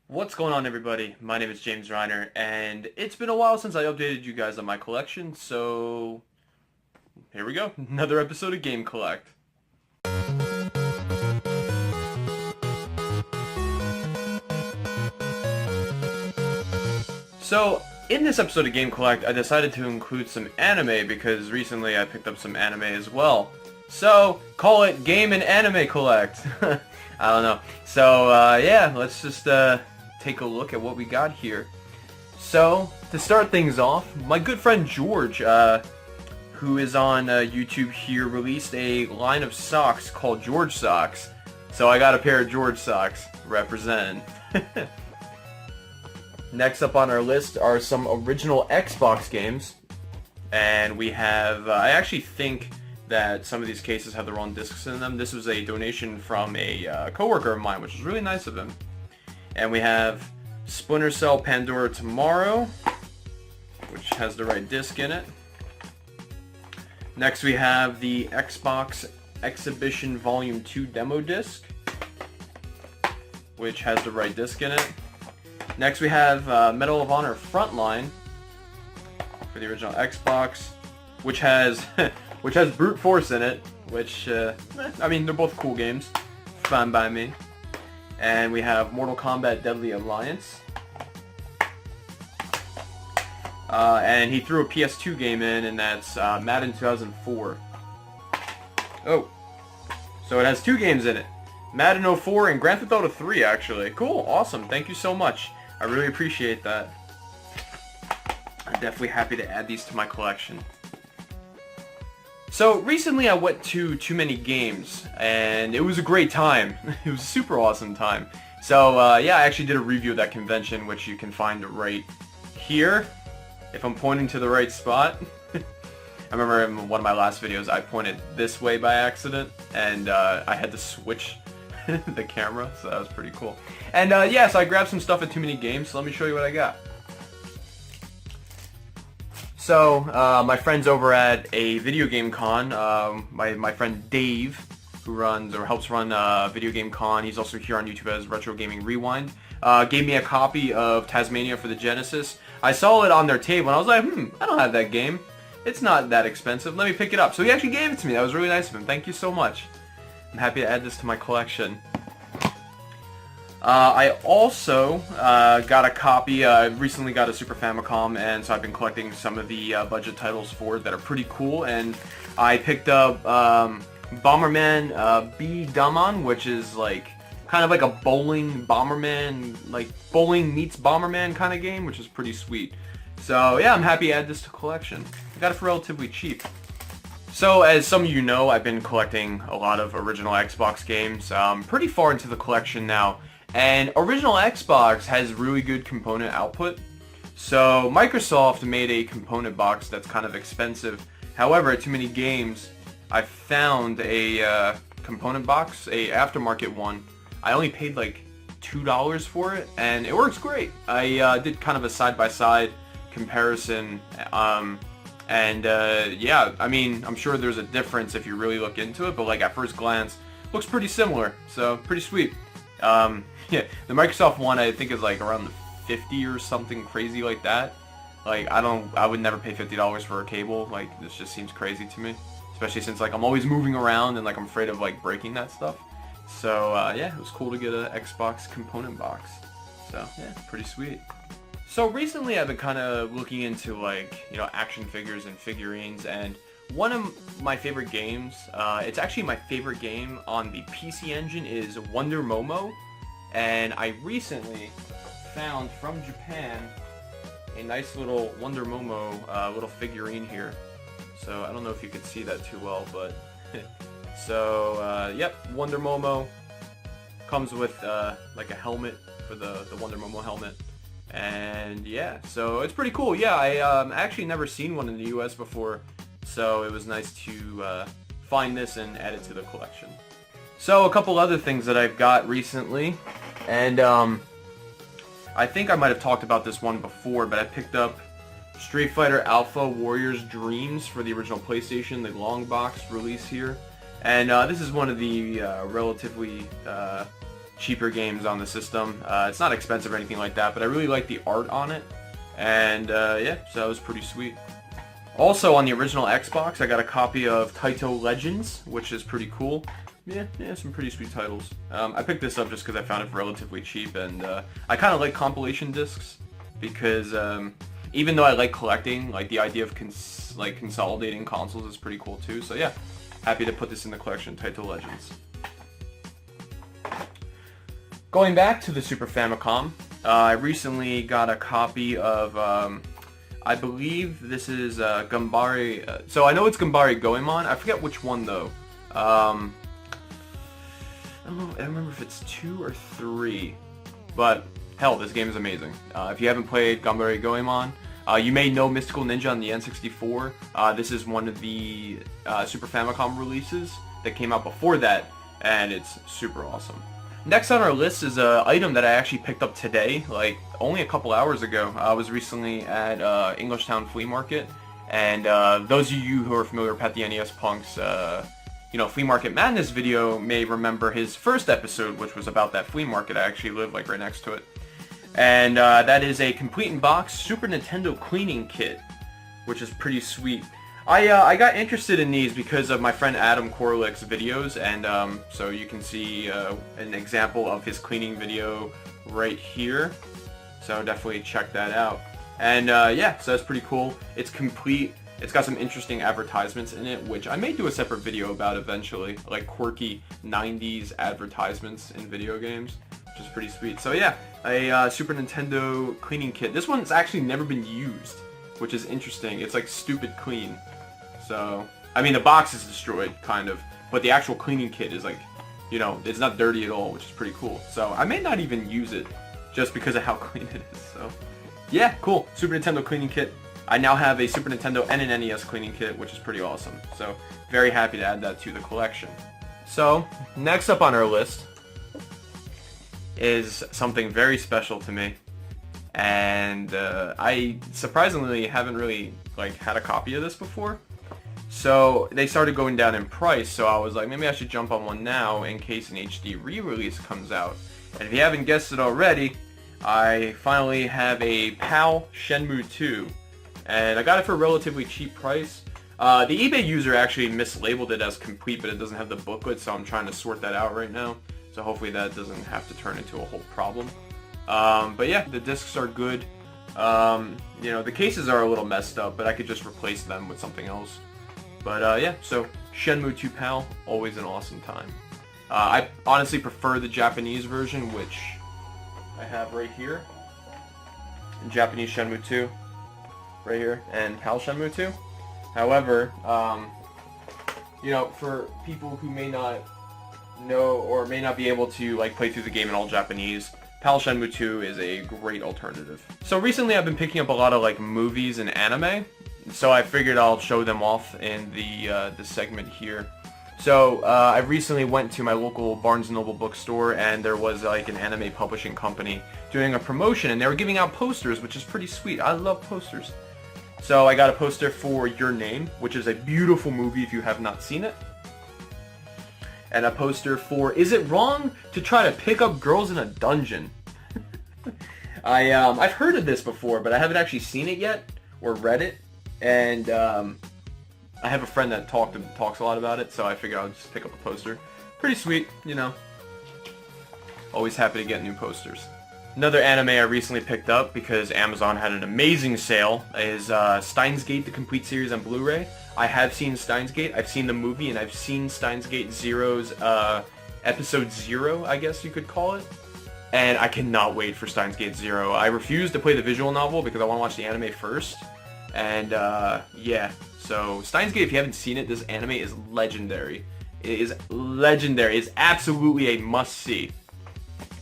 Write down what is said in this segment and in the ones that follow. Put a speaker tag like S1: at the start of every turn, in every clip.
S1: What's going on, everybody? My name is James Reiner, and it's been a while since I updated you guys on my collection, so here we go. Another episode of Game Collect. So, in this episode of Game Collect, I decided to include some anime because recently I picked up some anime as well. So, call it Game and Anime Collect. I don't know. So, yeah, let's just take a look at what we got here. So, to start things off, my good friend George, who is on YouTube here, released a line of socks called George Socks. So I got a pair of George socks, representing. Next up on our list are some original Xbox games. And we have, I actually think that some of these cases have the wrong discs in them. This was a donation from a coworker of mine, which was really nice of him. And we have Splinter Cell Pandora Tomorrow, which has the right disc in it. Next we have the Xbox Exhibition Volume 2 demo disc, which has the right disc in it. Next we have Medal of Honor Frontline for the original Xbox, which has which has Brute Force in it, which I mean, they're both cool games, fine by me. And we have Mortal Kombat Deadly Alliance. And he threw a PS2 game in, and that's Madden 2004. Oh, so it has two games in it. Madden 04 and Grand Theft Auto 3, actually. Cool, awesome, thank you so much. I really appreciate that. I'm definitely happy to add these to my collection. So recently I went to Too Many Games, and it was a great time. It was a super awesome time. So yeah, I actually did a review of that convention, which you can find right here, if I'm pointing to the right spot. I remember in one of my last videos I pointed this way by accident, and I had to switch the camera, so that was pretty cool. And yeah, so I grabbed some stuff at Too Many Games, so let me show you what I got. So, my friends over at a video game con, my friend Dave, who runs or helps run Video Game Con, he's also here on YouTube as Retro Gaming Rewind, gave me a copy of Tasmania for the Genesis. I saw it on their table and I was like, I don't have that game. It's not that expensive. Let me pick it up. So he actually gave it to me. That was really nice of him. Thank you so much. I'm happy to add this to my collection. I also got a copy, I recently got a Super Famicom, and so I've been collecting some of the budget titles for it that are pretty cool, and I picked up Bomberman B Daman, which is like kind of like a bowling Bomberman, like bowling meets Bomberman kind of game, which is pretty sweet. So yeah, I'm happy to add this to collection. I got it for relatively cheap. So, as some of you know, I've been collecting a lot of original Xbox games, pretty far into the collection now. And original Xbox has really good component output. So Microsoft made a component box that's kind of expensive. However, at Too Many Games, I found a component box, a aftermarket one. I only paid like $2 for it, and it works great. I did kind of a side-by-side comparison, and yeah, I mean, I'm sure there's a difference if you really look into it, but like at first glance, looks pretty similar, so pretty sweet. Yeah, the Microsoft one I think is like around 50 or something crazy like that. Like I would never pay $50 for a cable. Like this just seems crazy to me, especially since like I'm always moving around and like I'm afraid of like breaking that stuff. So yeah, it was cool to get an Xbox component box. So yeah, pretty sweet. So recently I've been kind of looking into like, you know, action figures and figurines, and one of my favorite games, it's actually my favorite game on the PC Engine, is Wonder Momo. And I recently found from Japan a nice little Wonder Momo little figurine here. So I don't know if you could see that too well, but so yep, Wonder Momo comes with like a helmet for the Wonder Momo helmet. And yeah, so it's pretty cool. Yeah, I actually never seen one in the US before, so it was nice to find this and add it to the collection. So a couple other things that I've got recently, and I think I might have talked about this one before, but I picked up Street Fighter Alpha Warriors Dreams for the original PlayStation, the long box release here. And this is one of the relatively cheaper games on the system. It's not expensive or anything like that, but I really like the art on it. And yeah, so that was pretty sweet. Also on the original Xbox, I got a copy of Taito Legends, which is pretty cool. Yeah, some pretty sweet titles. I picked this up just because I found it relatively cheap, and I kind of like compilation discs because even though I like collecting, like the idea of consolidating consoles is pretty cool too. So yeah, happy to put this in the collection, Taito Legends. Going back to the Super Famicom, I recently got a copy of, I believe this is Gambare, so I know it's Gambare Goemon, I forget which one though. I don't know, I don't remember if it's 2 or 3, but hell, this game is amazing. If you haven't played Gambare Goemon, you may know Mystical Ninja on the N64. This is one of the Super Famicom releases that came out before that, and it's super awesome. Next on our list is an item that I actually picked up today, like only a couple hours ago. I was recently at Englishtown Flea Market, and those of you who are familiar with Pat the NES Punk's Flea Market Madness video may remember his first episode, which was about that flea market. I actually live like right next to it. And that is a complete in box Super Nintendo cleaning kit, which is pretty sweet. I got interested in these because of my friend Adam Korlick's videos, and so you can see an example of his cleaning video right here. So definitely check that out. And yeah, so that's pretty cool. It's complete. It's got some interesting advertisements in it, which I may do a separate video about eventually, like quirky 90s advertisements in video games, which is pretty sweet. So yeah, a Super Nintendo cleaning kit. This one's actually never been used, which is interesting. It's like stupid clean. So, I mean, the box is destroyed, kind of, but the actual cleaning kit is like, it's not dirty at all, which is pretty cool. So, I may not even use it just because of how clean it is. So, yeah, cool. Super Nintendo cleaning kit. I now have a Super Nintendo and an NES cleaning kit, which is pretty awesome. So, very happy to add that to the collection. So, next up on our list is something very special to me. And I surprisingly haven't really had a copy of this before. So they started going down in price, so I was like, maybe I should jump on one now in case an HD re-release comes out. And if you haven't guessed it already, I finally have a PAL Shenmue 2. And I got it for a relatively cheap price. The eBay user actually mislabeled it as complete, but it doesn't have the booklet, so I'm trying to sort that out right now. So hopefully that doesn't have to turn into a whole problem. But yeah, the discs are good. The cases are a little messed up, but I could just replace them with something else. But yeah, so Shenmue 2 PAL, always an awesome time. I honestly prefer the Japanese version, which I have right here. Japanese Shenmue 2, right here, and PAL Shenmue 2. However, for people who may not know or may not be able to play through the game in all Japanese, PAL Shenmue 2 is a great alternative. So recently I've been picking up a lot of movies and anime, so I figured I'll show them off in the segment here. So I recently went to my local Barnes & Noble bookstore, and there was an anime publishing company doing a promotion, and they were giving out posters, which is pretty sweet. I love posters. So I got a poster for Your Name, which is a beautiful movie if you have not seen it. And a poster for Is It Wrong to Try to Pick Up Girls in a Dungeon? I've heard of this before, but I haven't actually seen it yet or read it. And I have a friend that talks a lot about it, so I figured I'll just pick up a poster. Pretty sweet, Always happy to get new posters. Another anime I recently picked up because Amazon had an amazing sale is Steins Gate, the complete series on Blu-ray. I have seen Steins Gate, I've seen the movie, and I've seen Steins Gate Zero's episode 0, I guess you could call it. And I cannot wait for Steins Gate Zero. I refuse to play the visual novel because I want to watch the anime first. And yeah, so Steins Gate, if you haven't seen it, this anime is legendary. It is legendary. It's absolutely a must-see.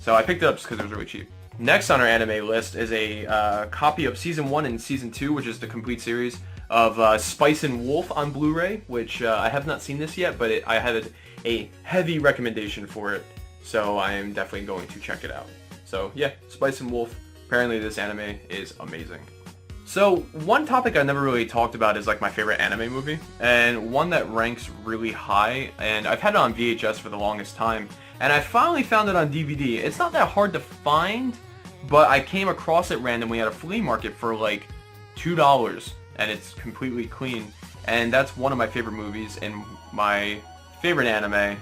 S1: So I picked it up just because it was really cheap. Next on our anime list is a copy of Season 1 and Season 2, which is the complete series of Spice and Wolf on Blu-ray, which I have not seen this yet, but I had a heavy recommendation for it, so I am definitely going to check it out. So yeah, Spice and Wolf. Apparently this anime is amazing. So one topic I never really talked about is my favorite anime movie, and one that ranks really high, and I've had it on VHS for the longest time, and I finally found it on DVD. It's not that hard to find, but I came across it randomly at a flea market for like $2, and it's completely clean. And that's one of my favorite movies and my favorite anime,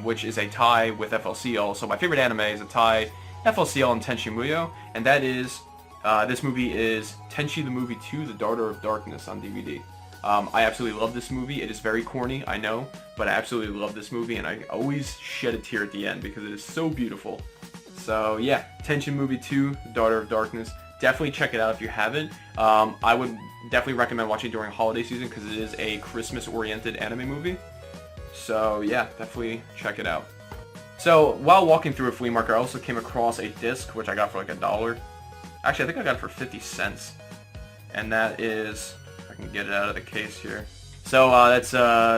S1: which is a tie with FLCL. So my favorite anime is a tie, FLCL and Tenchi Muyo, and that is, this movie is Tenchi the Movie 2, The Daughter of Darkness on DVD. I absolutely love this movie. It is very corny, I know, but I absolutely love this movie, and I always shed a tear at the end because it is so beautiful. So yeah, Tenchi Movie 2, The Daughter of Darkness. Definitely check it out if you haven't. I would definitely recommend watching it during holiday season because it is a Christmas-oriented anime movie. So yeah, definitely check it out. So while walking through a flea market, I also came across a disc, which I got for like $1. Actually, I think I got it for 50 cents. And that is, if I can get it out of the case here. So that's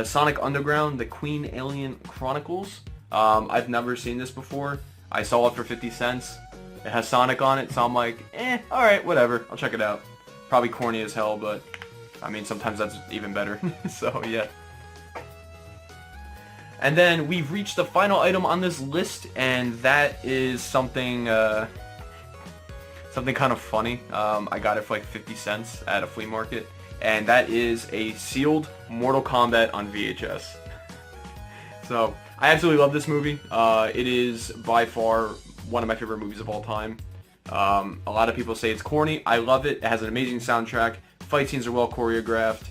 S1: Sonic Underground, The Queen Alien Chronicles. I've never seen this before. I saw it for 50 cents. It has Sonic on it, so I'm like, alright, whatever. I'll check it out. Probably corny as hell, but I mean, sometimes that's even better. So yeah. And then we've reached the final item on this list, and that is something something kind of funny. I got it for like 50 cents at a flea market, and that is a sealed Mortal Kombat on VHS. So I absolutely love this movie. It is by far one of my favorite movies of all time. A lot of people say it's corny. I love it. It has an amazing soundtrack. Fight scenes are well choreographed.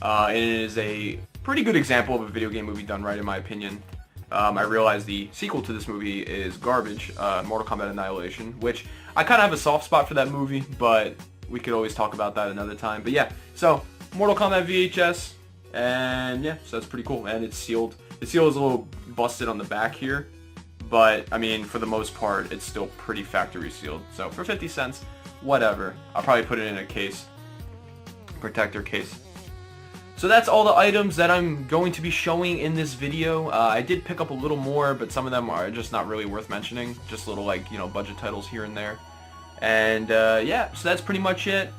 S1: And it is a pretty good example of a video game movie done right, in my opinion. I realize the sequel to this movie is garbage, Mortal Kombat Annihilation, which I kind of have a soft spot for that movie, but we could always talk about that another time. But yeah, so Mortal Kombat VHS, and yeah, so that's pretty cool. And it's sealed. The seal is a little busted on the back here, but I mean, for the most part, it's still pretty factory sealed. So for 50 cents, whatever. I'll probably put it in a case, protector case. So that's all the items that I'm going to be showing in this video. I did pick up a little more, but some of them are just not really worth mentioning. Just little, like, you know, budget titles here and there. And yeah, so that's pretty much it.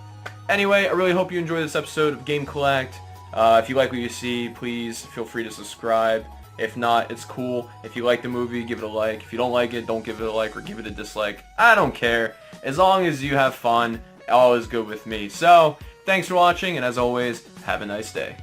S1: Anyway, I really hope you enjoy this episode of Game Collect. If you like what you see, please feel free to subscribe. If not, it's cool. If you like the movie, give it a like. If you don't like it, don't give it a like or give it a dislike. I don't care. As long as you have fun, all is good with me. So, thanks for watching, and as always, have a nice day.